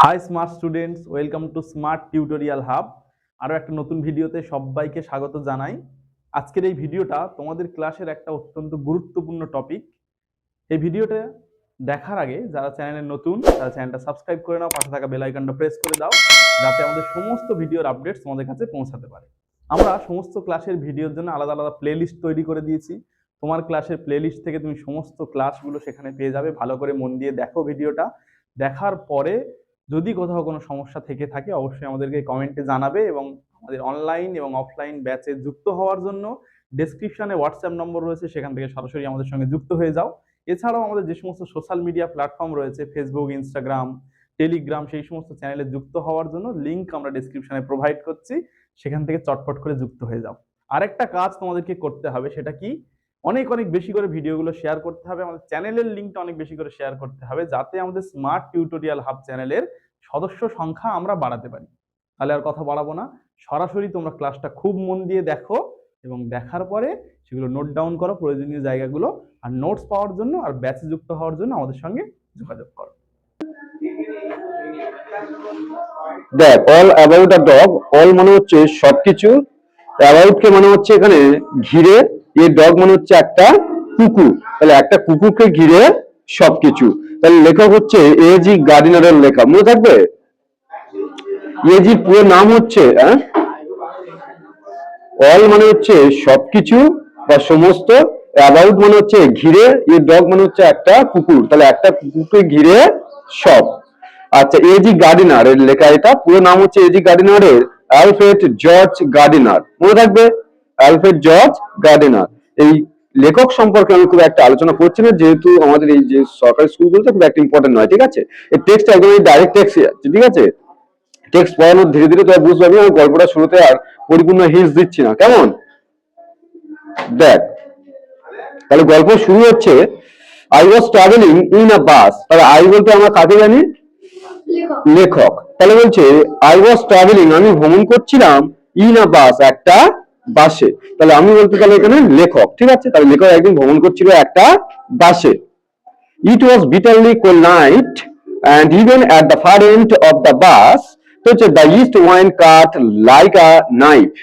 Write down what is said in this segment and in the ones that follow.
High smart students, welcome to smart tutorial hub. আরও একটা নতুন ভিডিওতে সবাইকে স্বাগত জানাই। আজকের এই ভিডিওটা তোমাদের ক্লাসের একটা অত্যন্ত গুরুত্বপূর্ণ টপিক। এই ভিডিওটা দেখার আগে যারা চ্যানেলে নতুন তারা চ্যানেলটা সাবস্ক্রাইব করে নাও, পাশে থাকা বেল আইকনটা প্রেস করে দাও যাতে আমাদের সমস্ত ভিডিওর আপডেটস তোমাদের কাছে পৌঁছাতে পারে। আমরা সমস্ত ক্লাসের ভিডিওর জন্য আলাদা আলাদা প্লেলিস্ট তৈরি করে দিয়েছি। তোমার ক্লাসের প্লেলিস্ট থেকে তুমি সমস্ত ক্লাসগুলো সেখানে পেয়ে যাবে। ভালো করে মন দিয়ে দেখো ভিডিওটা। দেখার পরে যদি কোথাও কোনো সমস্যা থেকে থাকে অবশ্যই আমাদেরকে কমেন্টে জানাবে, এবং আমাদের অনলাইন এবং অফলাইন ব্যাচে যুক্ত হওয়ার জন্য ডেসক্রিপশনে হোয়াটসঅ্যাপ নম্বর রয়েছে, সেখান থেকে সরাসরি আমাদের সঙ্গে যুক্ত হয়ে যাও। এছাড়াও আমাদের যে সমস্ত সোশ্যাল মিডিয়া প্ল্যাটফর্ম রয়েছে, ফেসবুক, ইনস্টাগ্রাম, টেলিগ্রাম, সেই সমস্ত চ্যানেলে যুক্ত হওয়ার জন্য লিঙ্ক আমরা ডেসক্রিপশনে প্রোভাইড করছি, সেখান থেকে চটপট করে যুক্ত হয়ে যাও। আরেকটা কাজ তোমাদেরকে করতে হবে, সেটা কি, অনেক অনেক বেশি করে ভিডিওগুলো শেয়ার করতে হবে। আমাদের চ্যানেলের লিঙ্কটা অনেক বেশি করে শেয়ার করতে হবে যাতে আমাদের স্মার্ট টিউটোরিয়াল হাব চ্যানেলের সদস্য সংখ্যা আমরা বাড়াতে পারি। তাহলে আর কথা বাড়াবো না, সরাসরি তোমরা ক্লাসটা খুব মন দিয়ে দেখো এবং দেখার পরে সেগুলো নোট ডাউন করো প্রয়োজনীয় জায়গাগুলো, আর নোটস পাওয়ার জন্য আর ব্যাচে যুক্ত হওয়ার জন্য আমাদের সঙ্গে যোগাযোগ করো। দেখ, all about a dog, all মানে হচ্ছে সবকিছু, অ্যাবাউট কে মানে হচ্ছে এখানে ঘিরে, এই ডগ মানে হচ্ছে একটা কুকুর, তাহলে একটা কুকুরকে ঘিরে সবকিছু। তাহলে লেখক হচ্ছে এজি গার্ডিনারের লেখা, মনে থাকবে। এজি পুরো নাম হচ্ছে অল মানে হচ্ছে সবকিছু বা সমস্ত, অ্যাবাউট মানে হচ্ছে ঘিরে, এই ডগ মানে হচ্ছে একটা কুকুর, তাহলে একটা কুকুরকে ঘিরে সব। আচ্ছা, এজি গার্ডিনার এর লেখা, এটা পুরো নাম হচ্ছে এজি গার্ডিনারের অ্যালফ্রেড জর্জ গার্ডিনার, মনে থাকবে, অ্যালফ্রেড জর্জ গার্ডিনার। এই লেখক সম্পর্কে আমি খুব একটা আলোচনা করছি না, যেহেতু আমাদের এই যে সরকারি স্কুলগুলোতে খুব একটা ইম্পর্টেন্ট নয়, ঠিক আছে। এই টেক্সট একদম ডাইরেক্ট টেক্সট আছে, ঠিক আছে। টেক্সট পড়ানো ধীরে ধীরে তোরা বুঝতে পারবি, আমি গল্পটা শুরুতে আর পরিপূর্ণ হিন্টস দিচ্ছি না, কেমন। দেখ, তাহলে গল্প শুরু হচ্ছে, I was travelling in a bus. তাহলে আই বলতে আমরা কাকে জানি, লেখক। তাহলে বলছে আই ওয়াজ ট্রাভেলিং, আমি ভ্রমণ করছিলাম, ইন আ বাস, একটা বাসে। তাহলে আমি বলতে তাহলে এখানে লেখক, ঠিক আছে। তাহলে লেখক একদিন ভ্রমণ করছিল একটা বাসে। It was bitterly cold night and even at the far end of the bus, তো হচ্ছে the east wind cut like a knife।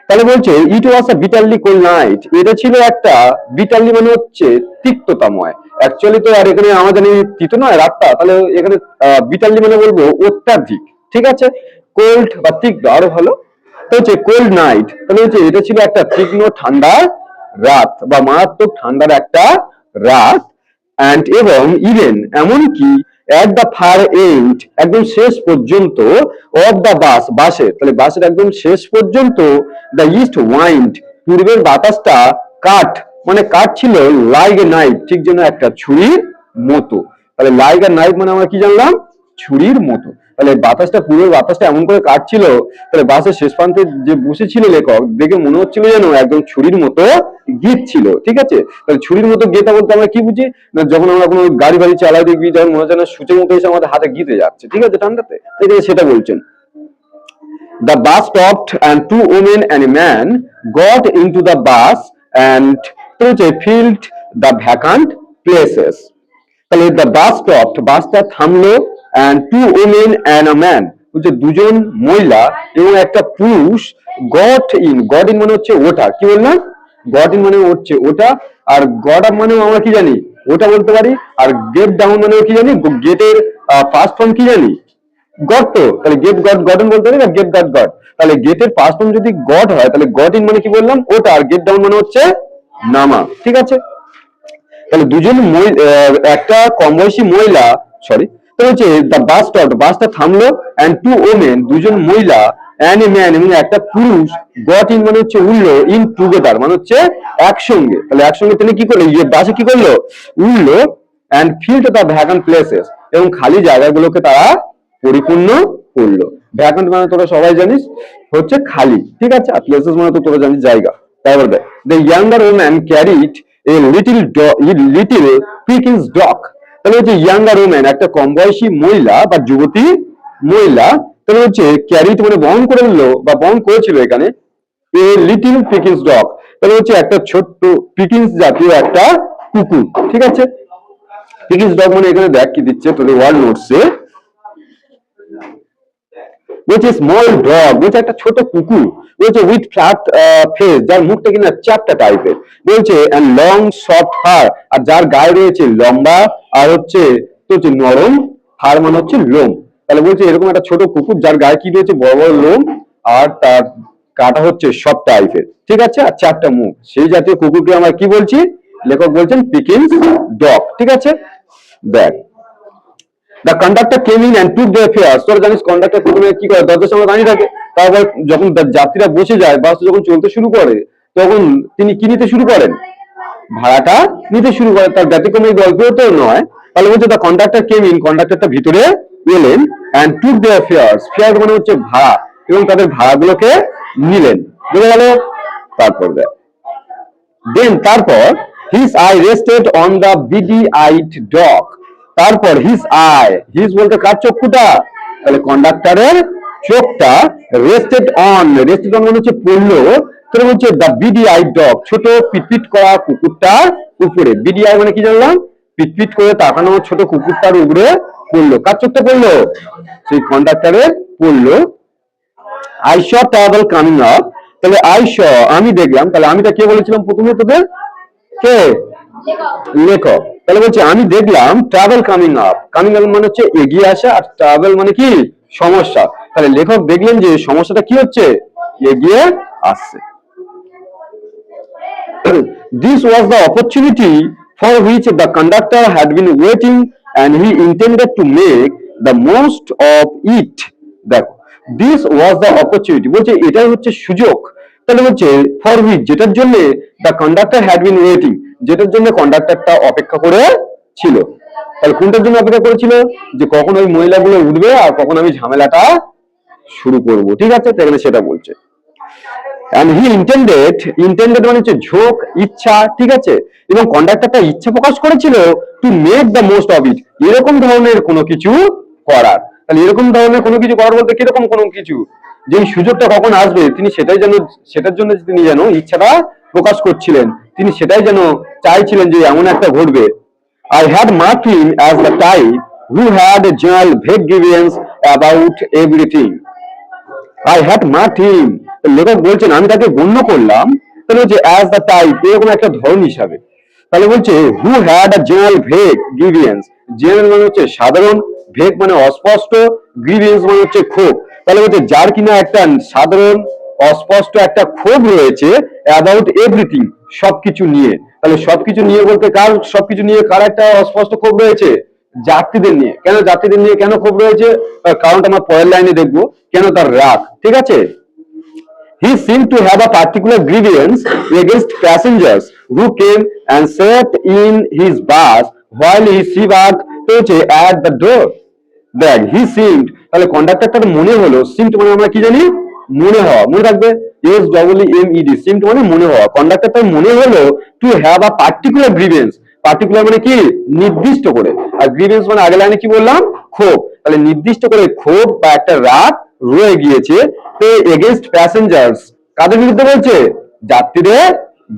তাহলে বলছে ইট ওয়াজ আ বিটারলি কোল্ড নাইট, এটা ছিল একটা, বিটারলি মানে হচ্ছে তিক্ততাময়, অ্যাকচুয়ালি তো আর এখানে আমরা জানি তিত নয় রাতটা, তাহলে এখানে বিটারলি মানে বলবো অত্যাধিক, ঠিক আছে। কোল্ড বা তিক্ত আরো ভালো, তো হচ্ছে কোল্ড নাইট, তাহলে হচ্ছে এটা ছিল একটা তীক্ষ্ণ ঠান্ডার রাত বা মারাত্মক ঠান্ডার একটা রাত। অ্যান্ড এবং ইভেন এমনকি এট দ্য ফার এন্ড, একদম শেষ পর্যন্ত, অফ দ্য বাস, বাসের, তাহলে বাসের একদম শেষ পর্যন্ত, দ্য ইস্ট ওয়াইন্ড, পূর্বের বাতাসটা, কাট মানে কাট ছিল, লাইক এ নাইফ, ঠিক যেন একটা ছুরির মতো। তাহলে লাইক এ নাইফ মানে আমরা কি জানলাম, ছুরির মতো। তাহলে বাতাসটা, পূর্বের বাতাসটা এমন করে কাটছিল, তাহলে বাসের শেষ প্রান্তে যে বসেছিল লেখক, দেখে মনে হচ্ছিল যেন একদম ছুরির মতো গীত ছিল, ঠিক আছে। তাহলে ছুরির মতো গেতা বলতে আমরা কি বুঝি না, যখন আমরা কোনো গাড়ি বাড়ি চালাই দেখবি, যখন মনে হচ্ছে না সূচের মতো এসে আমাদের হাতে গিতে যাচ্ছে, ঠিক আছে, ঠান্ডাতে, সেটা বলছেন। The bus stopped and two women and a man got into the bus and filled the vacant places. তাহলে the bus stopped, বাসটা থামলো, and two women and a man, হচ্ছে দুজন মহিলা এবং একটা পুরুষ, got in মানে হচ্ছে ওটা, কি বললাম, got in মানে হচ্ছে ওটা, আর got up মানে আমরা কি জানি, ওটা বলতে পারি, আর get down মানে কি জানি, গেটের ফার্স্ট ফর্ম কি জানি, গট। তো তাহলে গেট গট গটন বলতে পারি, না গেট গট গট। তাহলে গেটের ফার্স্ট ফর্ম যদি গট হয়, তাহলে গট ইন মানে কি বললাম, ওটা, আর গেট ডাউন মানে হচ্ছে নামা, ঠিক আছে। তাহলে দুজন একটা কম বয়সী মহিলা, সরি, তাহলে হচ্ছে দ্য বাস স্টপ, বাসটা থামলো, এন্ড টু ওমেন, দুজন মহিলা, এন্ড এ ম্যান এবং একটা পুরুষ, গট ইন মানে হচ্ছে উঠলো, ইন টুগেদার মানে হচ্ছে একসঙ্গে। তাহলে একসঙ্গে তিনি কি করলো, যে বাসে কি করলো, উঠলো, and filled the vacant places, এবং খালি জায়গাগুলোকে তারা পরিপূর্ণ করলো। ভ্যাকান্ট মানে তোরা সবাই জানিস হচ্ছে খালি, ঠিক আছে, আর প্লেসেস মানে তো তোরা জানিস জায়গা। তারপর দেখ, the younger woman carried a little pekingese dog. তাহলে হচ্ছে ইয়াঙ্গার ওম্যান, একটা কম বয়সী মহিলা বা যুবতী মহিলা, তাহলে হচ্ছে ক্যারিড মানে বহন করে নিল বা বহন করেছিল এখানে, এ লিটিল পিকিংস ডগ, তাহলে হচ্ছে একটা ছোট্ট পিকিংস জাতীয় একটা কুকুর, ঠিক আছে। পিকিংস ডগ মানে এখানে দেখ কি দিচ্ছে তোদের ওয়ার্ড নোটসে, বলছে স্মল ডগ, বলছে একটা ছোট কুকুর, বলছে উইথ ফ্ল্যাট ফেস, যার মুখটা কিনা চ্যাপ্টা টাইপের, বলছে এন্ড লং সফট হার, আর যার গায়ে রয়েছে লম্বা আর হচ্ছে তো হচ্ছে নরম হার মানে হচ্ছে লোম। তাহলে বলছে এরকম একটা ছোট কুকুর যার গায়ে কি রয়েছে বড় বড় লোম আর তার কাটা হচ্ছে সব টাইপের, ঠিক আছে, আর চারটা মুখ, সেই জাতীয় কুকুরকে আমরা কি বলছি, লেখক বলছেন পিকিন্স ডগ, ঠিক আছে। দেখ the conductor came in and took the fares, তোরা জানিস কন্ডাক্টর প্রথমে কি করে, দরজার সামনে দাঁড়িয়ে থাকে, তারপর যখন যাত্রীরা বসে যায়, বাস যখন চলতে শুরু করে, তখন তিনি কি নিতে শুরু করেন, ভাড়াটা নিতে শুরু করে, তার ব্যতিক্রম এই গল্পেও তো নয়। তাহলে বলছে দ্য কন্ডাক্টর কেম ইন, কন্ডাক্টরটা ভিতরে এলেন, and took their fares, fare মানে হচ্ছে ভাড়া, এবং তাদের ভাড়াগুলোকে নিলেন, বুঝে গেল। তারপর দেখ দেন তারপর his eye rested on the beady eyed dog, তারপর হিজ আই, হিজ বলতে কার চক্ষুটা, তাহলে কন্ডাক্টরের চোখটা রেস্টেড অন, রেস্টেড অন মানে হচ্ছে পড়লো, তাহলে বলছে দ্য বিডি আই ডগ, ছোট পিটপিট করা কুকুরটার উপরে, বিডি আই মানে কি জানলাম, পিটপিট করে তাকানো ছোট কুকুরটার উপরে পড়লো, কার চোখটা পড়লো, সেই কন্ডাক্টরের পড়লো। I saw travel coming up, তাহলে আই শ আমি দেখলাম, তাহলে আমিটা কে বলেছিলাম প্রথমে তোদের, কে, লেখক। তাহলে বলছে আমি দেখলাম travel coming up, coming up মানে হচ্ছে এগিয়ে আসা, আর ট্রাভেল মানে কি সমস্যা, তাহলে লেখক দেখলেন যে সমস্যাটা কি হচ্ছে, এগিয়ে আসছে। This was the opportunity for which the conductor had been waiting and he intended to make the most of it. দেখো this was the opportunity, বলছে এটাই হচ্ছে সুযোগ, তাহলে বলছে for which যেটার জন্য the conductor had been waiting, যেটার জন্য কন্ডাক্টরটা অপেক্ষা করে ছিল, তাহলে কোনটার জন্য অপেক্ষা করেছিল, যে কখন ওই মহিলাগুলো উঠবে আর কখন আমি ঝামেলাটা শুরু করব, ঠিক আছে, তাহলে সেটা বলছে। and he intended মানে হচ্ছে ঝোঁক, ইচ্ছা, ঠিক আছে, এবং কন্ডাক্টরটা ইচ্ছা প্রকাশ করেছিল to make the most of it, এরকম ধরনের কোনো কিছু করার, তাহলে এরকম ধরনের কোনো কিছু করার বলতে কিরকম কোনো কিছু, যে সুযোগটা কখন আসবে তিনি সেটাই যেন, সেটার জন্য তিনি যেন ইচ্ছাটা প্রকাশ করছিলেন, তিনি সেটাই যেন চাইছিলেন যে এমন একটা ঘটবে। I had marked him as the type who had a general vague grievance about everything. I had marked him, লেখক বলছেন আমি তাকে গণ্য করলাম, তাহলে হচ্ছে অ্যাজ দ্য টাইপ, এরকম একটা ধরন হিসাবে, তাহলে বলছে who had a general vague grievance, general মানে হচ্ছে সাধারণ, ভেগ মানে অস্পষ্ট, গ্রিভিয়েন্স মানে হচ্ছে ক্ষোভ, তাহলে বলছে যার কিনা একটা সাধারণ অস্পষ্ট একটা ক্ষোভ রয়েছে অ্যাবাউট এভরিথিং, সবকিছু নিয়ে, তাহলে সবকিছু নিয়ে বলতে কার, সবকিছু নিয়ে কার একটা অস্পষ্ট ক্ষোভ রয়েছে, যাত্রীদের নিয়ে। কেন যাত্রীদের নিয়ে কেন ক্ষোভ রয়েছে, কারণটা আমরা পরের লাইনে দেখবো, কেন তার রাগ, ঠিক আছে। He seemed to have a particular grievance against passengers who came and sat in his bus while he shivered at the door. দেখ হি সিমড, তাহলে কন্ডাক্টরটার মনে হলো, সিমড মানে আমরা কি জানি, মনে হওয়া, মনে রাখবে, S double M E D, seemed মানে মনে হওয়া, কন্ডাক্টরটার মনে হলো to have a particular grievance, particular মানে কি নির্দিষ্ট করে, আর গ্রিভেন্স মানে আগের লাইনে কি বললাম, ক্ষোভ, তাহলে নির্দিষ্ট করে ক্ষোভ বা একটা রাগ রয়ে গিয়েছে এগেইনস্ট প্যাসেঞ্জার্স, কাদের বিরুদ্ধে বলছে, যাত্রীদের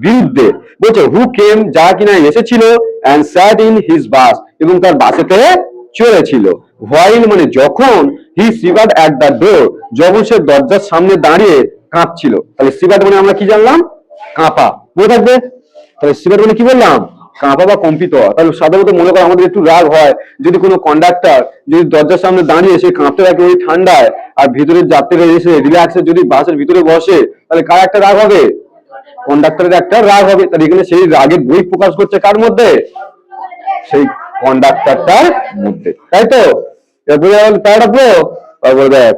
বিরুদ্ধে, বলছে হু কেম, যা কিনা এসেছিল, এন্ড স্যাট ইন হিজ বাস, এবং তার বাসেতে চলেছিল, হোয়াইল মানে যখন, হি শিভার্ড অ্যাট দ্য ডোর, যখন সে দরজার সামনে দাঁড়িয়ে কাঁপছিল, তাহলে শিভার্ড মানে আমরা কি জানলাম, কাঁপা, মনে থাকবে, তাহলে শিভার্ড মানে কি বললাম, কাঁপা বা কম্পিত হওয়া। তাহলে সাধারণত মনে করো আমাদের একটু রাগ হয় যদি কোনো কন্ডাক্টর যদি দরজার সামনে দাঁড়িয়ে সে কাঁপতে থাকে ওই ঠান্ডায়, আর ভিতরের যাত্রীরা এসে রিল্যাক্সে যদি বাসের ভিতরে বসে, তাহলে কার একটা রাগ হবে, কন্ডাক্টরের একটা রাগ হবে, তাহলে এখানে সেই রাগের বই প্রকাশ করছে কার মধ্যে, সেই কন্ডাক্টরটার মধ্যে, তাই তো, তাই রাখবো। তারপরে দেখ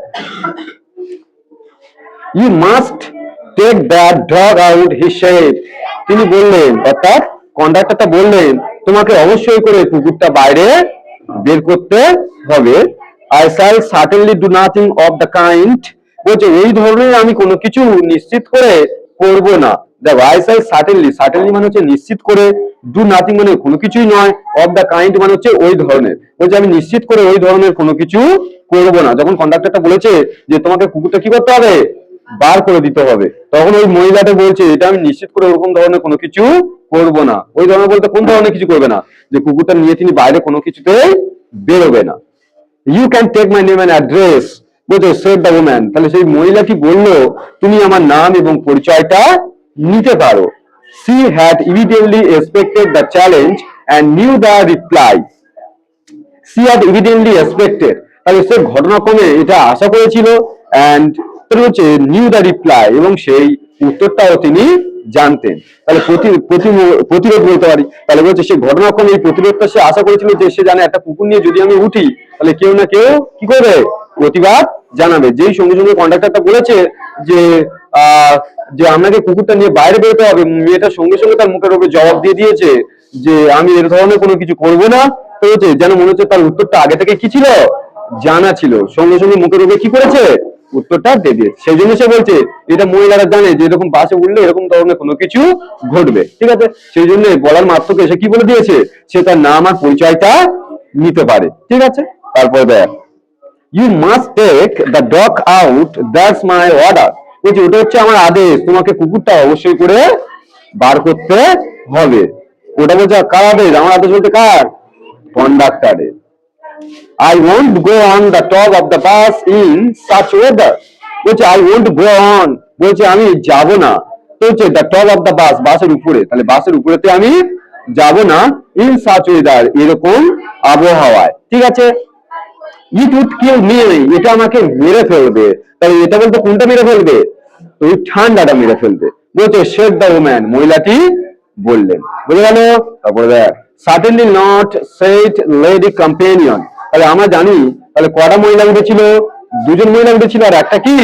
you must take that dog out, he said, তিনি বললেন, অর্থাৎ কন্ডাক্টরটা বললেন তোমাকে অবশ্যই করে কুকুরটা বাইরে বের করতে হবে। I shall certainly do nothing of the kind, বলছে এই ধরনের আমি কোনো কিছু নিশ্চিত করে করব না। দেখো আই শ্যাল সার্টেনলি, সার্টেনলি মানে হচ্ছে নিশ্চিত করে, ডু নাথিং মানে কোনো কিছুই নয়, অফ দ্য কাইন্ড মানে হচ্ছে ওই ধরনের, বলছে আমি নিশ্চিত করে ওই ধরনের কোনো কিছু করব না। যখন কন্ডাক্টরটা বলেছে যে তোমাকে কুকুরটা কি করতে হবে, বার করে দিতে হবে, তখন ওই মহিলাটা বলছে এটা আমি নিশ্চিত করে ওরকম ধরনের কোনো কিছু করব না। ওই ধরনের বলতে কোন ধরনের কিছু করবে না, যে কুকুরটা নিয়ে তিনি বাইরে কোনো কিছুতে বেরোবে না। You can take my name and address, said the woman, তাহলে সেই মহিলাটি বলল তুমি আমার নাম এবং পরিচয়টা নিতে পারো। She had evidently expected the challenge and knew the reply. She had evidently expected, তাহলে সে ঘটনাক্রমে এটা আশা করেছিল, and হচ্ছে নিউ দ্য রিপ্লাই, এবং সেই উত্তরটাও তিনি জানতেন। তাহলে প্রতিরোধ বলতে পারি, তাহলে বলছে সে ঘটনাক্রমে এই প্রতিরোধটা সে আশা করেছিল, যে সে জানে একটা কুকুর নিয়ে যদি আমি উঠি তাহলে কেউ না কেউ কি করবে, প্রতিবাদ জানাবে। যেই সঙ্গে সঙ্গে কন্ডাক্টরটা বলেছে যে যে আপনাকে কুকুরটা নিয়ে বাইরে বেরোতে হবে, মেয়েটা সঙ্গে সঙ্গে তার মুখের উপরে জবাব দিয়ে দিয়েছে যে আমি এর ধরনের কোনো কিছু করব না। তো হচ্ছে যেন মনে হচ্ছে তার উত্তরটা আগে থেকে কি ছিল, জানা ছিল, সঙ্গে সঙ্গে মুখের উপরে কি করেছে, উত্তরটা দিয়ে দিয়েছে। সেই জন্য সে বলছে এটা মহিলারা জানে যে এরকম বাসে উঠলে এরকম ধরনের কোনো কিছু ঘটবে, ঠিক আছে। সেই জন্য বলার মাত্রকে সে কি বলে দিয়েছে, সে তার নাম আর পরিচয়টা নিতে পারে, ঠিক আছে। তারপরে দেখ, you must take the dog out, that's my order, বলছি ওটা হচ্ছে আমার আদেশ, তোমাকে কুকুরটা অবশ্যই করে বার করতে হবে। ওটা বলছে কার আদেশ, আমার আদেশ বলতে কার, কন্ডাক্টরের। I won't go on the top of the bus in such weather, বলছে I won't go on, বলছে আমি যাব না, তো হচ্ছে the top of the bus, বাসের উপরে, তাহলে বাসের উপরেতে আমি যাব না, in such weather, এরকম আবহাওয়ায়, ঠিক আছে। It would kill me, এটা আমাকে মেরে ফেলবে, তাহলে এটা বলতে কোনটা মেরে ফেলবে, ওই ঠান্ডাটা মেরে ফেলবে, বলছে said the woman, মহিলাটি বললেন, বুঝে গেল। তারপরে দেখ, certainly not said lady companion, তাহলে আমরা জানি তাহলে কটা মহিলা উঠেছিল, দুজন মহিলা উঠেছিল আর একটা কি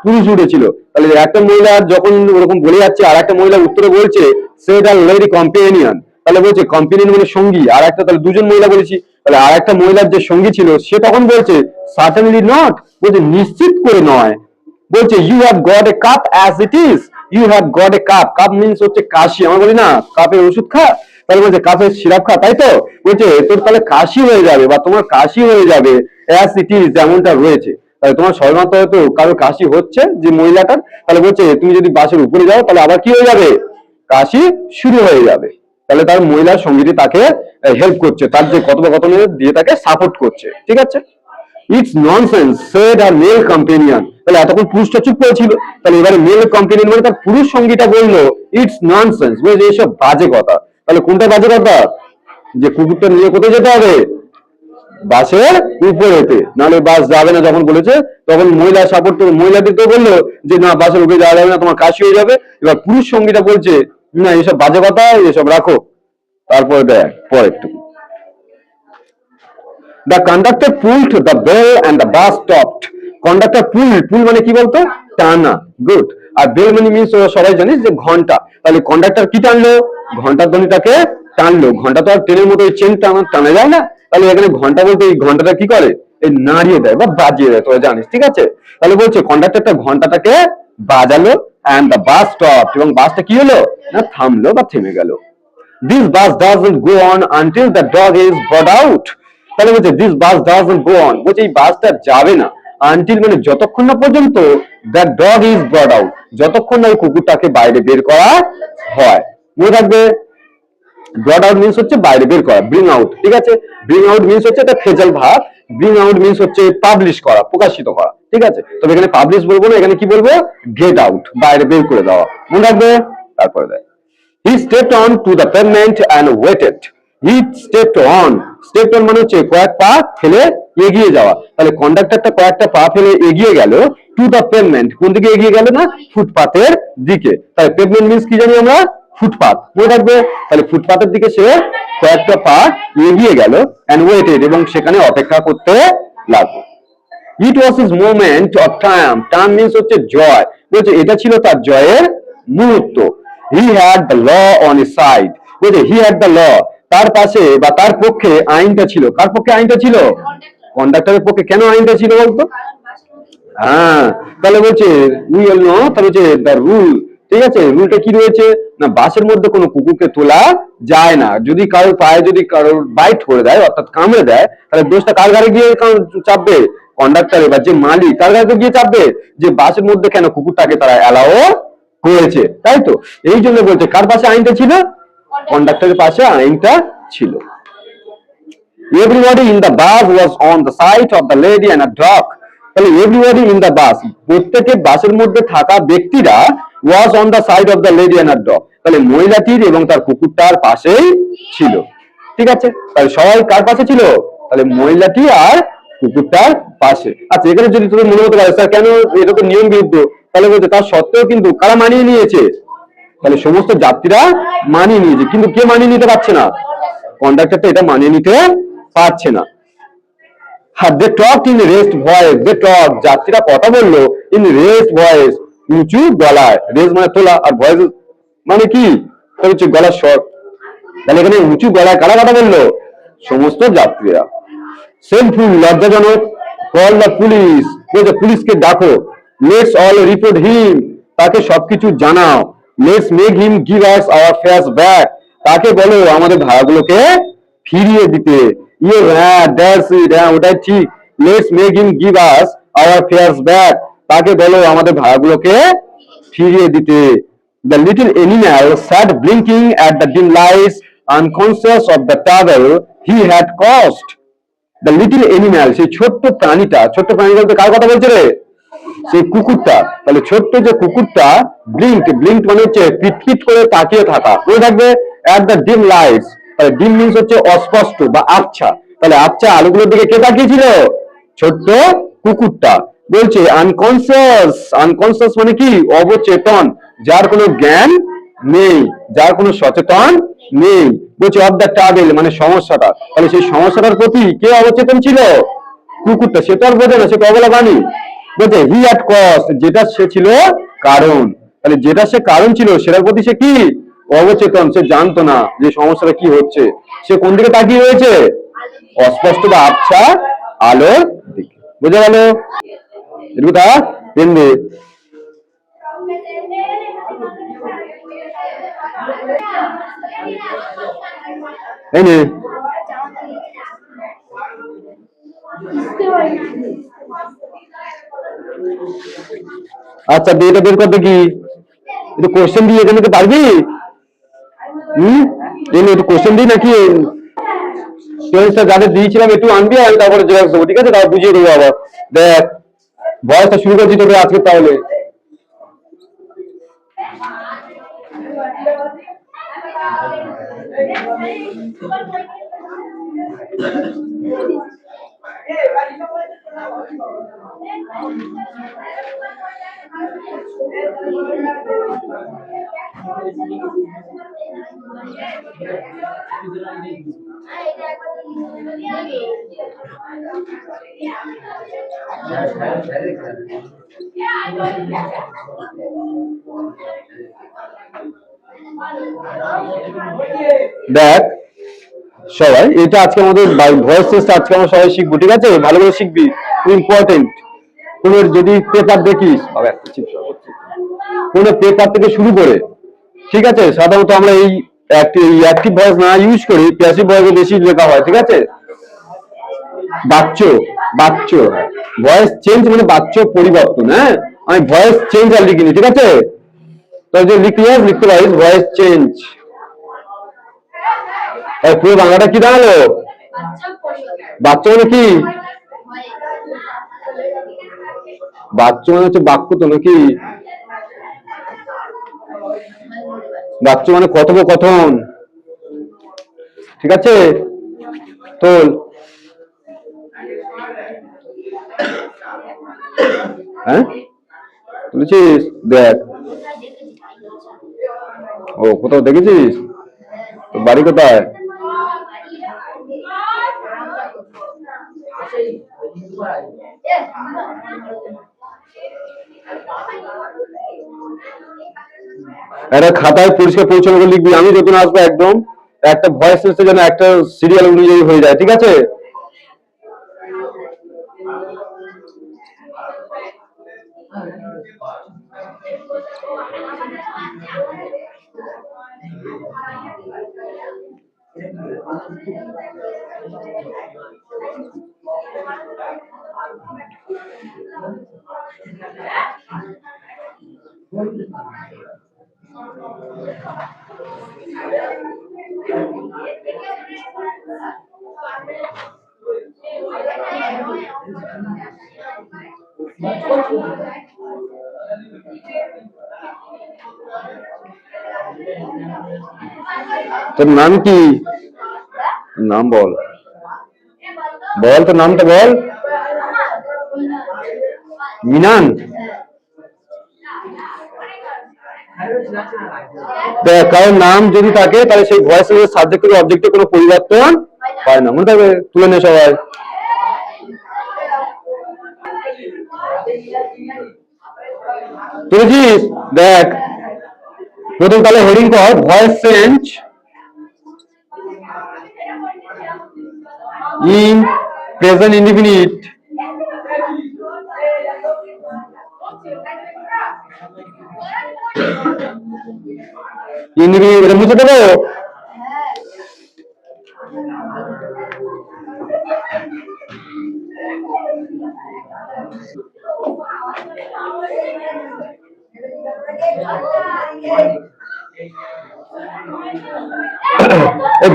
পুরুষ উঠেছিল। তাহলে একটা মহিলা যখন ওরকম বলে যাচ্ছে আর একটা মহিলা উত্তরে বলছে said a lady companion, তাহলে বলছে কম্পেনিয়ন মানে সঙ্গী, আর একটা তাহলে দুজন মহিলা বলেছি, তাহলে আর একটা মহিলার যে সঙ্গী ছিল সে তখন বলছে সার্টেনলি নট, বলছে নিশ্চিত করে নয়, বলছে you have got a cup as it is, you have got a cup, cup means হচ্ছে কাশি, আমরা বলি না কাপের ওষুধ খা, তাহলে বলছে কাপের সিরাপ খা, তাই তো, বলছে তোর তাহলে কাশি হয়ে যাবে বা তোমার কাশি হয়ে যাবে অ্যাজ ইট ইজ, যেমনটা রয়েছে। তাহলে তোমার সবেমাত্র হয়তো কারোর কাশি হচ্ছে যে মহিলাটার, তাহলে বলছে তুমি যদি বাসের উপরে যাও তাহলে আবার কি হয়ে যাবে, কাশি শুরু হয়ে যাবে। তাহলে তার মহিলার সঙ্গীটি তাকে হেল্প করছে, তার যে কথোপকথনে দিয়ে তাকে সাপোর্ট করছে, ঠিক আছে। It's nonsense said her male companion, তাহলে এতক্ষণ পুরুষটা চুপ করেছিল, তাহলে এবারে মেল কম্পেনিয়ন মানে তার পুরুষ সঙ্গীটা বললো ইটস ননসেন্স, বলে এইসব বাজে কথা। তাহলে কোনটা বাজে কথা, যে কুকুরটা নিয়ে কোথায় যেতে হবে, বাসের উপরেতে, নাহলে বাস যাবে না যখন বলেছে, তখন মহিলা সাপোর্ট করে মহিলাটি তো বললো যে না বাসের উপরে যাওয়া যাবে না, তোমার কাশি হয়ে যাবে। এবার পুরুষ সঙ্গীটা বলছে না এসব বাজে কথা, এসব রাখো। তারপরে দেখ পরেরটুকু, the conductor pulled the bell and the bus stopped, conductor pull মানে কি বলতো, টানা, গুড। আর বেল মানে মিনস সবাই জানিস যে ঘন্টা, তাহলে কন্ডাক্টর কি টানলো, ঘন্টার ধ্বনিটাকে টানলো, ঘন্টা তো আর ট্রেনের মতো চেন টানা যায় না, তাহলে এখানে ঘন্টা বলতে এই ঘন্টাটা কি করে, এই নাড়িয়ে দেয় বা বাজিয়ে দেয়, তোরা জানিস, ঠিক আছে। তাহলে বলছে কন্ডাক্টরটা ঘন্টাটাকে বাজালো, and the bus stopped, এবং বাসটা কি হলো না থামলো বা থেমে গেল। This bus doesn't go on until the dog is brought out, তাহলে বলছে this bus doesn't go on, বলছে এই বাসটা যাবে না, until মানে যতক্ষণ না পর্যন্ত the dog is brought out, যতক্ষণ না ওই কুকুরটাকে বাইরে বের করা হয়। মনে রাখবে brought out means হচ্ছে বাইরে বের করা, bring out, ঠিক আছে। bring out means হচ্ছে এটা ফেজাল ভাব, bring out means হচ্ছে পাবলিশ করা, প্রকাশিত করা, ঠিক আছে। তবে এখানে পাবলিশ বলবো না, এখানে কি বলবো, get out, বাইরে বের করে দেওয়া, মনে রাখবে। তারপরে দেখ, he stepped on to the pavement and waited, he stepped on মানে হচ্ছে কয়েক পা ফেলে এগিয়ে যাওয়া, তাহলে কন্ডাক্টরটা কয়েকটা পা ফেলে এগিয়ে গেল টু দ্য পেভমেন্ট, কোন দিকে এগিয়ে গেল না ফুটপাতের দিকে, তাহলে পেভমেন্ট মিন্স কি জানি আমরা, ফুটপাত, মনে রাখবে। তাহলে ফুটপাতের দিকে সে কয়েকটা পা এগিয়ে গেল and waited, এবং সেখানে অপেক্ষা করতে লাগলো। It was his moment of triumph, triumph means হচ্ছে জয়, বলছে এটা ছিল তার জয়ের মুহূর্ত। He had the law on his side, বলছে he had the law, তার পাশে বা তার পক্ষে আইনটা ছিল, কার পক্ষে আইনটা ছিল, কন্ডাক্টরের পক্ষে। কেন আইনটা ছিল বলতো, হ্যাঁ তাহলে বলছে উই অল নো, তাহলে হচ্ছে দ্য রুল, ঠিক আছে। রুলটা কি রয়েছে না, বাসের মধ্যে কোনো কুকুরকে তোলা যায় না, যদি কারোর পায়ে যদি কারোর বাইট করে দেয় অর্থাৎ কামড়ে দেয়, তাহলে দোষটা কার ঘাড়ে গিয়ে চাপবে, কন্ডাক্টরে বা যে মালিক তার ঘাড়ে গিয়ে চাপবে, যে বাসের মধ্যে কেন কুকুরটাকে তারা অ্যালাও করেছে, তাই তো। এই জন্য বলছে কার পাশে আইনটা ছিল, কন্ডাক্টরের পাশে আইনটা ছিল। Everybody in the bus was on the side of the lady and a dog, তাহলে এভরিবডি ইন দ্য বাস, প্রত্যেকে বাসের মধ্যে থাকা ব্যক্তিরা was on the side of the lady and her dog, তাহলে মহিলাটির এবং তার কুকুরটার পাশেই ছিল। ঠিক আছে, তাহলে সবাই কার পাশে ছিল? তাহলে মহিলাটি আর কুকুরটার পাশে। আচ্ছা, এখানে যদি তুমি মনে হতে পারে স্যার কেন, এটা তো নিয়ম বিরুদ্ধ, তাহলে বলতে তার সত্ত্বেও কিন্তু কারা মানিয়ে নিয়েছে? তাহলে সমস্ত যাত্রীরা মানিয়ে নিয়েছে, কিন্তু কে মানিয়ে নিতে পারছে না? কন্ডাক্টরটা এটা মানিয়ে নিতে পারছে না। দে টক ইন রেস্ট ভয়েস, দে টক, যাত্রীরা কথা বললো ইন রেস্ট ভয়েস, উঁচু গলায়। রেস্ট মানে তোলা, আর ভয়েস মানে কি? হচ্ছে গলার স্বর। তাহলে এখানে উঁচু গলায় কারা কথা বললো? সমস্ত যাত্রীরা। সেলফুল, লজ্জাজনক, কল দ্য পুলিশ, বলছে পুলিশকে ডাকো। লেটস অল রিপোর্ট হিম, তাকে সবকিছু জানাও। Let's make him give us our fairs back, তাকে বলো আমাদের ভাড়াগুলোকে ফিরিয়ে দিতে। ইয়ে হ্যাঁ, দ্যাটস ইট, হ্যাঁ ওটাই ঠিক। Let's make him give us our fairs back, তাকে বলো আমাদের ভাড়াগুলোকে ফিরিয়ে দিতে। The little animal sat blinking at the dim lights, unconscious of the trouble he had caused. The little animal, সেই ছোট্ট প্রাণীটা, ছোট্ট প্রাণী বলতে কার কথা বলছে রে? সেই কুকুরটা। তাহলে ছোট্ট যে কুকুরটা ব্লিঙ্ক, ব্লিঙ্ক মানে হচ্ছে পিটপিট করে তাকিয়ে থাকা, মনে থাকবে। অ্যাট দ্য ডিম লাইটস, তাহলে ডিম মিন্স হচ্ছে অস্পষ্ট বা আবছা, তাহলে আবছা আলোগুলোর দিকে কে তাকিয়েছিল? ছোট্ট কুকুরটা। বলছে আনকনসিয়াস, আনকনসিয়াস মানে কি? অবচেতন, যার কোনো জ্ঞান নেই, যার কোনো সচেতন নেই। বলছে অফ দ্য ট্রাভেল মানে সমস্যাটা, তাহলে সেই সমস্যাটার প্রতি কে অবচেতন ছিল? কুকুরটা। সে তো আর বোঝে না, সে অবলা বাণী। বলছে হি হ্যাড কজ, যেটা সে ছিল কারণ, তাহলে যেটা সে কারণ ছিল সেটার প্রতি সে কি? অবচেতন, সে জানতো না যে সমস্যাটা কি হচ্ছে। সে কোন দিকে তাকিয়ে রয়েছে? অস্পষ্ট বা আবছা আলোর দিকে। বুঝে গেল? এটুকু তা পেন দে। এই নে। আচ্ছা, এটা বের করতে কি? একটু কোশ্চেন দিয়ে এখানে তো পারবি? একটু কোশ্চেন দিই নাকি? যাদের দিয়েছিলাম একটু আনবি, আমি তারপরে জেরক্স দেবো, ঠিক আছে? তারপর বুঝিয়ে দেবো আবার। দেখ, বয়সটা শুরু করছি তোকে আজকে তাহলে। দেখ সবাই, এটা আজকে আমাদের ভয়েস টেস্ট, আজকে আমরা সবাই শিখবো, ঠিক আছে? ভালো করে শিখবি, খুব ইম্পর্টেন্ট। কোনো যদি পেপার দেখিস, কোনো পেপার থেকে শুরু করে, ঠিক আছে? সাধারণত আমরা এই অ্যাক্টিভ ভয়েস না ইউজ করি, প্যাসিভ ভয়েসে বেশি লেখা হয়, ঠিক আছে? বাচ্চ, বাচ্চ, ভয়েস চেঞ্জ মানে বাচ্চ পরিবর্তন। হ্যাঁ, আমি ভয়েস চেঞ্জ আর লিখিনি, ঠিক আছে? তো যে লিখতে পারিস ভয়েস চেঞ্জ। পুরো বাংলাটা কি দাঁড়ালো? বাচ্চা মানে কি? বাচ্চা মানে হচ্ছে বাক্য তো নাকি? বাচ্চা মানে কথোপকথন, ঠিক আছে? তোল। হ্যাঁ, তুলেছিস? দেখ। ও, কোথাও দেখেছিস? তোর বাড়ি কোথায়? একটা খাতায় পরিষ্কার পরিচ্ছন্ন করে লিখবি। আমি যখন আসবো একদম একটা ভয়েস এসে যেন একটা সিরিয়াল অনুযায়ী হয়ে যায়, ঠিক আছে? তোর নাম কি? নাম বল, বল তোর নামটা বল। মিনান। দেখ, কারোর নাম যদি থাকে তাহলে সেই ভয়েসের সাবজেক্ট থেকে অবজেক্টে কোনো পরিবর্তন হয় না, মনে থাকবে। তুলে নে সবাই। তুলেছিস? দেখ, প্রথম তাহলে হেডিং কর voice change in present indefinite. Indefinite এটা মুছে দেবো।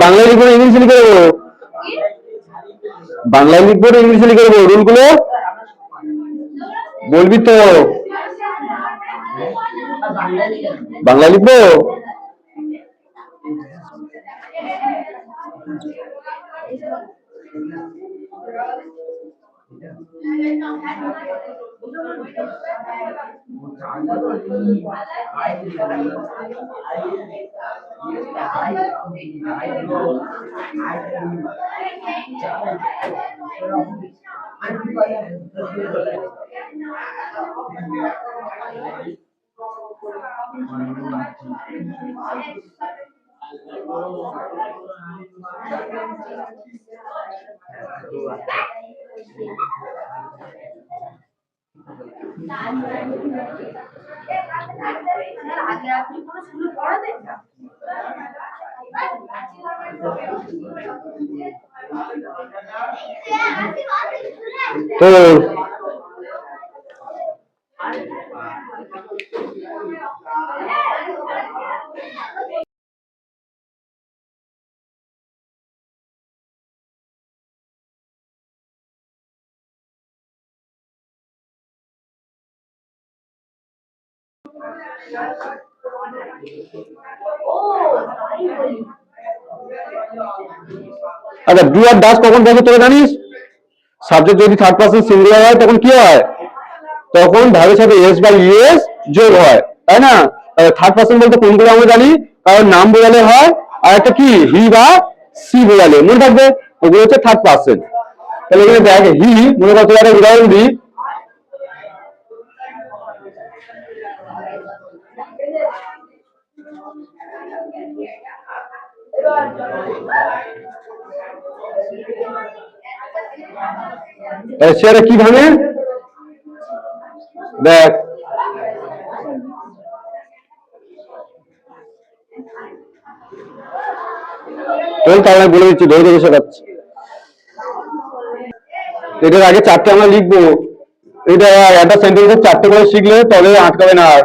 বাংলায় লিখবো ইংলিশে লিখে দেবো? বাংলায় লিখবো না ইংলিশে লিখে দেবো? রুলগুলো বলবি তো? বাংলায় লিখবো? তো আচ্ছা, ডু আর ডাস কখন বসে তোরা জানিস? সাবজেক্ট যদি থার্ড পারসন সিঙ্গুলার হয় তখন কি হয়? তখন ভার্বের সাথে এস বা ইএস যোগ হয়, তাই না? থার্ড পারসন বলতে কোনগুলো আমরা জানি? কারণ নাম বোঝালে হয়, আর একটা কি হি বা সি বোঝালে, মনে থাকবে ওগুলো হচ্ছে থার্ড পারসন। তাহলে এখানে দেখ, হি মনে করতে পারে, উদাহরণ দিই, সেটা কি ভাঙে? দেখ, তাহলে বলে দিচ্ছি, ধরে ধরে শেখাচ্ছি। এটার আগে চারটে আমরা লিখবো, এটা একটা সেন্টেন্সের চারটে করে শিখলে তবে আটকাবে না আর।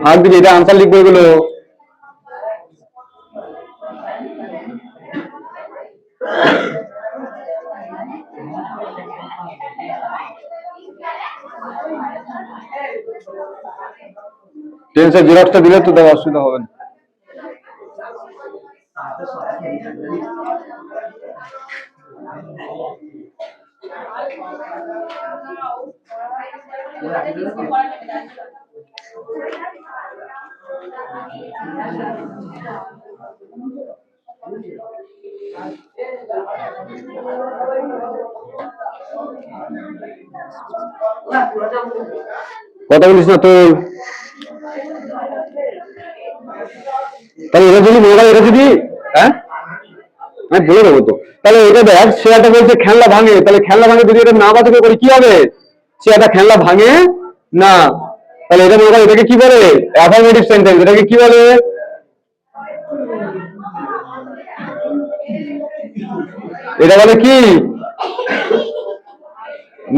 ফাঁক দিকে এটা আনসার লিখবো এগুলো। টেন্সের জেরক্সটা দিলে তো দেওয়া অসুবিধা হবে না। কথা বলিস না তো। তাহলে এটা যদি মনে হয়, এটা যদি আমি বলে দেবো তো। তাহলে এটা দেখ, সে একটা বলছে খেলনা ভাঙে, তাহলে খেলনা ভাঙে যদি এটা না বাঁচাতে করি কি হবে? সে একটা খেলনা ভাঙে না। তাহলে এটা মনে হয়, এটাকে কি বলে? Affirmative sentence. এটাকে কি বলে? এটা বলে কি?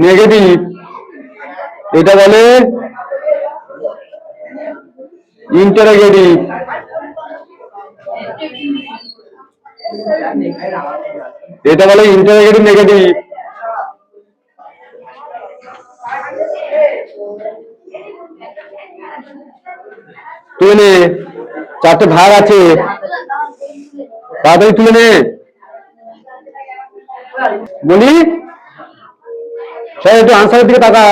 নেগেটিভ। এটা বলে ইন্টারোগেটিভ। এটা বলে ইন্টারোগেটিভ নেগেটিভ। তুলে নে, চারটে ভাগ আছে, তাড়াতাড়ি তুলে নে। বলি সবাই একটু আনসারের দিকে তাকা।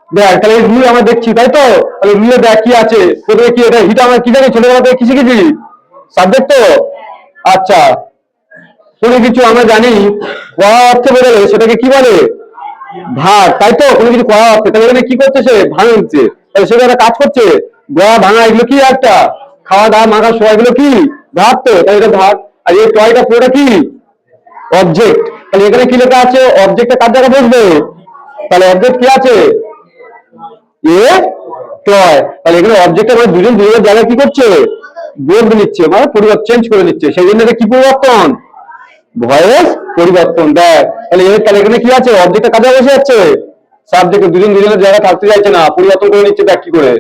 দেখ তাহলে রুল আমরা দেখছি, তাই তো? তাহলে রুলে দেখ কি আছে। প্রথমে কি এটা হিট আমরা কি জানি ছোটবেলা থেকে কি শিখেছি? সাবজেক্ট তো। আচ্ছা, কোনো কিছু আমরা জানি কড়া অর্থে বেরোলে সেটাকে কি বলে? ভাগ, তাই তো? কোনো কিছু কড়া অর্থে, তাহলে এখানে কি করছে সে? ভাঙছে। তাহলে সে একটা কাজ করছে, গড়া ভাঙা এগুলো কি একটা? খাওয়া দাওয়া মাখা শোয়া এগুলো কি ভাগ? তো তাহলে এটা ভাগ। আর এই টয়টা পুরোটা কি? অবজেক্ট। তাহলে এখানে কি লেখা আছে? অবজেক্টটা কার জায়গায় বসবে? তাহলে অবজেক্ট কি আছে? এ টয়। তাহলে এখানে অবজেক্টটা মানে দুজন দুজনের জায়গায় কি করছে? বদলে নিচ্ছে, মানে পরিবর্তন, চেঞ্জ করে নিচ্ছে। সেই জন্য এটা কি পরিবর্তন? ভয়েস পরিবর্তন। দেখ তাহলে এখানে কি আছে? অবজেক্টটা কাজে বসে যাচ্ছে, সাবজেক্ট দুজন দুজনের জায়গায় থাকতে চাইছে না, পরিবর্তন করে নিচ্ছে। দেখ কি করে।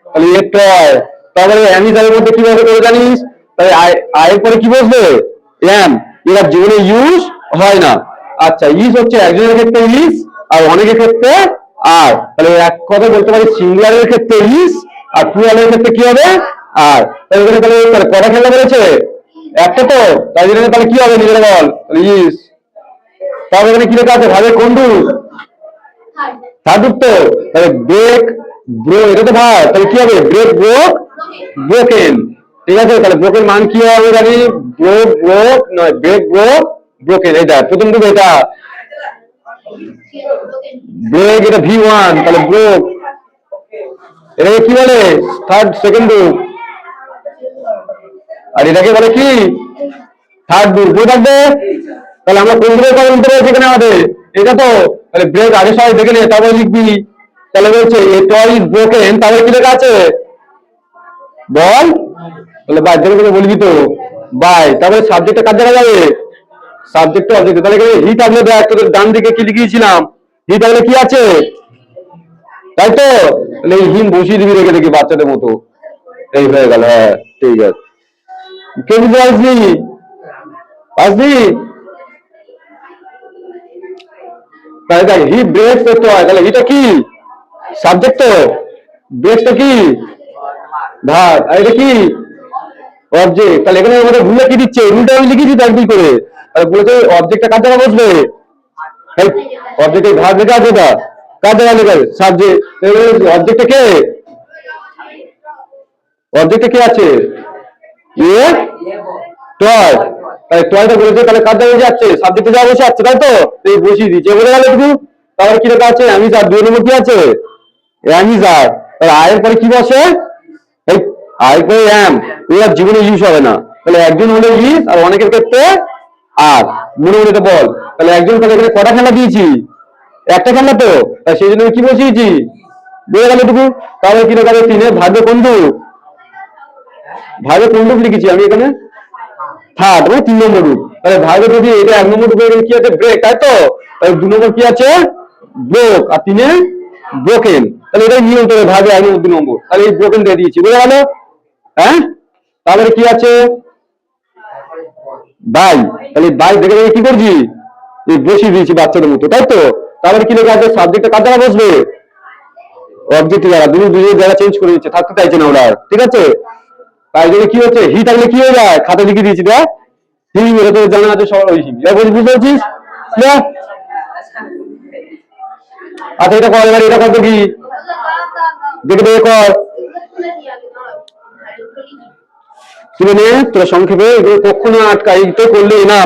তাহলে এ টয়। তারপরে অ্যামিজারের মধ্যে কিভাবে করে জানিস? তাহলে আয়ের পরে কি বসবে? এম। এরা জীবনে ইউজ হয় না। আচ্ছা, ইজ হচ্ছে একজনের ক্ষেত্রে ইজ, আর অনেকের ক্ষেত্রে আর। তাহলে এক কথা বলতে পারি সিঙ্গুলারের ক্ষেত্রে ইজ, আর প্লুরালের ক্ষেত্রে কি হবে? আর। তাহলে এখানে তাহলে কটা খেলা করেছে? একটা তো। তাই জন্য তাহলে কি হবে নিজেরা বল? ইজ। তাহলে এখানে কি লেখা আছে? ভাবের কোনটু? থার্ড তো। তাহলে ব্রেক ব্রো, এটা তো ভাব। তাহলে কি হবে? Break broke broken. ঠিক আছে, তাহলে ব্রোকেন মান কি হবে জানি? ব্রোক ব্রোক নয়, ব্রেক ব্রোক ব্রোকেন। এটা প্রথম টুকু, এটা ব্রেক, এটা V1। তাহলে ব্রোক, এটাকে কি বলে? Third, second group. আর এটাকে বলে কি? Third group. বুঝে থাকবে। তাহলে আমরা কোন গ্রুপের কথা বলতে পারছি এখানে আমাদের? এটা তো। তাহলে ব্রেক আগে সবাই দেখে নে, তারপরে লিখবি। তাহলে বলছে এ টয় ইজ ব্রোকেন, তাহলে কি লেখা আছে? বল। তাহলে বাই দেখে বলবি তো বাই। তারপরে সাবজেক্টটা কার জায়গায় যাবে? Subject to object. তাহলে এখানে হি থাকলে দেখ তোদের ডান দিকে কি লিখিয়েছিলাম, হি তাহলে কি আছে? তাই তো। তাহলে এই হিম বসিয়ে দিবি রেখে দেখি বাচ্চাদের মতো। এই হয়ে গেল। হ্যাঁ ঠিক আছে। কে বুঝতে পারছি? পারছি? তাহলে দেখ হি ব্রেকস করতে হয়, তাহলে হিটা কি? সাবজেক্ট তো। ব্রেকসটা কি? ভাগ। আর এটা কি? অবজেক্ট। তাহলে এখানে আমাদের ভুলে কি দিচ্ছে? রুলটা আমি লিখে দিই একদিন করে। তাহলে বলেছে অবজেক্টটা কার জায়গায় বসবে? অবজেক্টের ভাগ লেখা আছে, এটা কার জায়গায় লেখা আছে? সাবজেক্ট। অবজেক্টটা কে? অবজেক্টে কে আছে? এ টয়। তাহলে টয়টা বলেছে, তাহলে কার জায়গায় যাচ্ছে? সাবজেক্টে যা বসে আছে, তাই তো? এই বসিয়ে দিচ্ছে, বলে গেল একটু। তাহলে কি লেখা আছে? অ্যামিজার। দুই নম্বর কি আছে? অ্যামিজার। তাহলে আয়ের পরে কি বসে? এই আয়ের পরে এম। এর জীবনে ইউজ হবে না। তাহলে একজন হলে ইজ, আর অনেকের ক্ষেত্রে আর। মনে মনে তো বল। তাহলে একজন, তাহলে এখানে কটা খেলা দিয়েছি? একটা খেলা তো। সেই জন্য কি বসিয়েছি? বুঝে গেল টুকু। তাহলে কি লেখা আছে? তিনের ভাগ্য কোনটু? ভাগে কোন রূপ লিখেছি আমি এখানে? থার্ড, মানে 3 নম্বর রূপ। তাহলে ভাগে যদি এটা 1 নম্বর রূপে কি আছে? ব্রেক, তাই তো? তাহলে 2 নম্বর কি আছে? ব্রোক, আর 3-এ ব্রোকেন। তাহলে এটাই নিয়ম করে ভাগে 1 নম্বর 2 নম্বর। তাহলে এই ব্রোকেন দিয়ে দিয়েছি, বুঝে গেল? হ্যাঁ। তাহলে কি আছে? বাই। তাহলে বাই দেখে দেখে কি করছি? এই বসিয়ে দিয়েছি বাচ্চাদের মতো, তাই তো? তাহলে কি লেখা আছে? সাবজেক্টটা কার দ্বারা বসবে? অবজেক্ট দ্বারা। দুজন জায়গা চেঞ্জ করে দিচ্ছে, থাকতে চাইছে না ওরা আর। ঠিক আছে। তাই জন্য কি হচ্ছে? হি থাকলে কি হয়ে যায়? খাতা লিখে দিয়েছি দেখ। হি, এটা তো জানা আছে সবার ওই হি। এবার বুঝতে পারছিস? আচ্ছা, এটা কর। এবার এটা কত কি? দেখে দেখে কর। তুলে নে তোরা সংক্ষেপে। এগুলো কখনো আটকাই তো করলে না,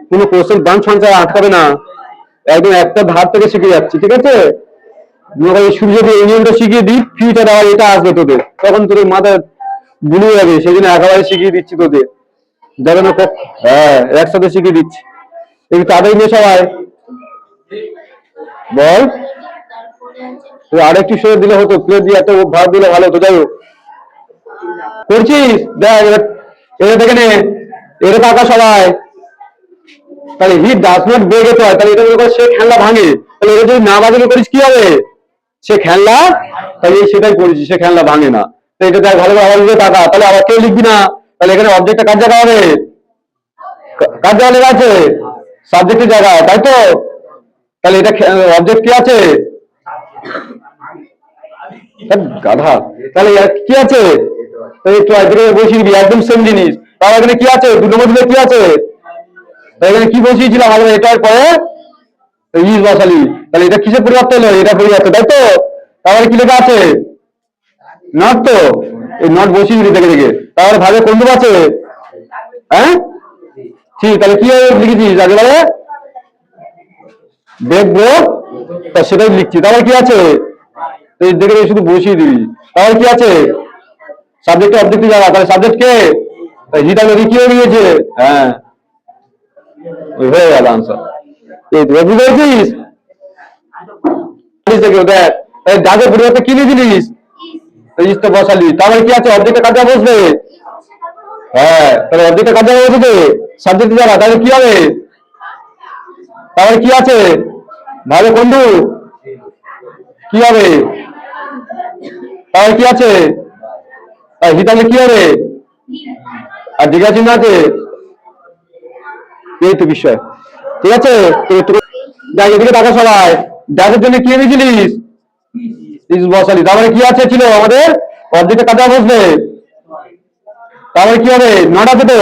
কোনো কোশ্চেন বাঞ্চ ফাঞ্চ আটকাবে না। একদম একটা ধার থেকে শিখে যাচ্ছি, ঠিক আছে? শুরু যদি ইউনিয়নটা শিখিয়ে দিই, ফিটা দেওয়া এটা আসবে তোদের, তখন তোদের মাথায় ভুলে যাবে। সেই জন্য একেবারে শিখিয়ে দিচ্ছি তোদের, যাবে না। হ্যাঁ, একসাথে শিখিয়ে দিচ্ছি। এই তাদের নিয়ে সবাই বল। আরেকটু সরে দিলে হতো, প্লেট দিয়ে এত ভাগ দিলে ভালো হতো। যাই হোক, করছিস দেখ। এটা দেখে নে, এটা টাকা সবাই। তাহলে he does not break a toy. তাহলে এটা সে খেলনা ভাঙে। তাহলে এটা যদি না বাজানো করিস কি হবে? সে খেলনা, তাহলে সেটাই করেছি, সে খেলনা ভাঙে না। তো এটা দেখ ভালো করে আবার টাকা। তাহলে আবার কেউ লিখবি না, তাহলে এখানে অবজেক্টটা কার জায়গা হবে? কার জায়গা লেখা আছে? সাবজেক্টের জায়গায়, তাই তো? তাহলে এটা অবজেক্ট কি আছে? গাধা। তাহলে কি আছে? একটু বসিয়ে দিবি, একদম সেম জিনিস। তাহলে এখানে কি আছে? 2 নম্বর দিলে কি আছে? এখানে কি বসিয়েছিলাম আমরা? এটার পরে ইজ বসালি। তাহলে এটা কিসের পরিবর্তন হলো? এটা পরিবর্তন, তাই তো? তাহলে কি লেখা আছে? নট তো? এই নট বসিয়ে দিবি দেখে দেখে। তাহলে ভাগে কোন রূপ আছে? হ্যাঁ ঠিক, তাহলে কি লিখেছিস একেবারে? দেখবো, তা সেটাই লিখছি। তাহলে কি আছে? এই দেখে দেখে শুধু বসিয়ে দিবি। তাহলে কি আছে? সাবজেক্ট অবজেক্ট যারা, তাহলে সাবজেক্ট কে? হিটা কি হয়ে গিয়েছে? হ্যাঁ, ওই হয়ে গেল আনসার। এই তুই বুঝতে পেরেছিস? দেখ, যাদের পরিবর্তে কি লিখেছিলিস? ইজটা বসালি। তাহলে কি আছে? অবজেক্টটা কাজে বসবে। হ্যাঁ, তাহলে অবজেক্টটা কাজে বসবে, সাবজেক্ট যারা, তাহলে কি হবে? তাহলে কি আছে? ভালো বন্ধু কি হবে? তাহলে কি আছে? হিতালে কি হবে? আর জিজ্ঞাসা চিহ্ন আছে। এই তো বিষয়, ঠিক আছে? যাই, এদিকে টাকা সবাই যাদের জন্য কি এনেছিলিস? ইজ বসালি। তারপরে কি আছে ছিল আমাদের? অর্ধেকটা কাটা বসবে। তারপরে কি হবে? নট আছে তো?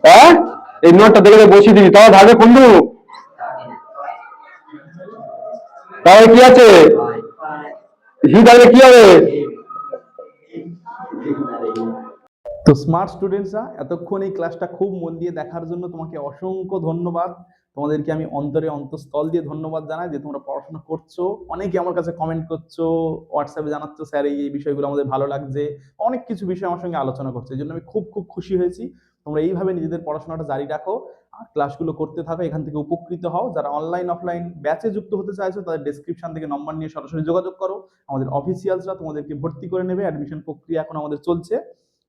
হ্যাঁ, এই নটটা দেখে বসিয়ে দিবি। তাহলে ভাবে বন্ধু, তাহলে কি আছে? হি, তাহলে কি হবে? তো স্মার্ট স্টুডেন্টসরা, এতক্ষণ এই ক্লাসটা খুব মন দিয়ে দেখার জন্য তোমাকে অসংখ্য ধন্যবাদ। তোমাদেরকে আমি অন্তরে অন্তঃস্থল দিয়ে ধন্যবাদ জানাই যে তোমরা পড়াশোনা করছো। অনেকে আমার কাছে কমেন্ট করছো, হোয়াটসঅ্যাপে জানাচ্ছ স্যার এই বিষয়গুলো আমাদের ভালো লাগছে, অনেক কিছু বিষয় আমার সঙ্গে আলোচনা করছো। এই জন্য আমি খুব খুব খুশি হয়েছি। তোমরা এইভাবে নিজেদের পড়াশোনাটা জারি রাখো আর ক্লাসগুলো করতে থাকো, এখান থেকে উপকৃত হও। যারা অনলাইন অফলাইন ব্যাচে যুক্ত হতে চাইছো তাদের ডেসক্রিপশন থেকে নম্বর নিয়ে সরাসরি যোগাযোগ করো। আমাদের অফিসিয়ালসরা তোমাদেরকে ভর্তি করে নেবে। অ্যাডমিশন প্রক্রিয়া এখন আমাদের চলছে।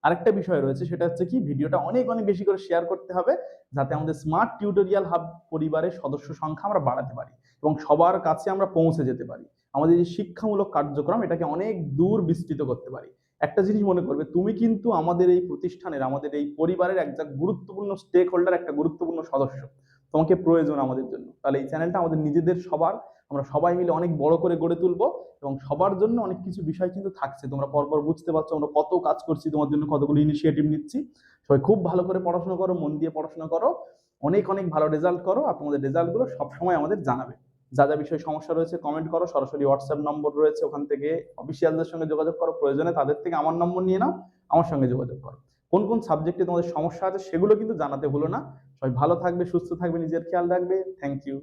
আরেকটা বিষয় রয়েছে, সেটা হচ্ছে কি, ভিডিওটা অনেক অনেক বেশি করে শেয়ার করতে হবে যাতে আমাদের স্মার্ট টিউটোরিয়াল হাব পরিবারের সদস্য সংখ্যা আমরা বাড়াতে পারি এবং সবার কাছে আমরা পৌঁছে যেতে পারি। আমাদের যে শিক্ষামূলক কার্যক্রম এটাকে অনেক দূর বিস্তৃত করতে পারি। একটা জিনিস মনে করবে, তুমি কিন্তু আমাদের এই প্রতিষ্ঠানের, আমাদের এই পরিবারের একটা গুরুত্বপূর্ণ স্টেক হোল্ডার, একটা গুরুত্বপূর্ণ সদস্য। তোমাকে প্রয়োজন আমাদের জন্য। তাহলে এই চ্যানেলটা আমাদের নিজেদের সবার, আমরা সবাই মিলে অনেক বড় করে গড়ে তুলবো এবং সবার জন্য অনেক কিছু বিষয় কিন্তু থাকছে। তোমরা পরপর বুঝতে পারছো আমরা কত কাজ করছি তোমার জন্য, কতগুলো ইনিশিয়েটিভ নিচ্ছি। সবাই খুব ভালো করে পড়াশোনা করো, মন দিয়ে পড়াশোনা করো, অনেক অনেক ভালো রেজাল্ট করো আর তোমাদের রেজাল্টগুলো সবসময় আমাদের জানাবে। যা যা বিষয়ে সমস্যা রয়েছে কমেন্ট করো, সরাসরি হোয়াটসঅ্যাপ নম্বর রয়েছে, ওখান থেকে অফিসিয়ালদের সঙ্গে যোগাযোগ করো, প্রয়োজনে তাদের থেকে আমার নম্বর নিয়ে নাও, আমার সঙ্গে যোগাযোগ করো। কোন কোন সাবজেক্টে তোমাদের সমস্যা আছে সেগুলো কিন্তু জানাতে ভুলো না। সবাই ভালো থাকবে, সুস্থ থাকবে, নিজের খেয়াল রাখবে। Thank you.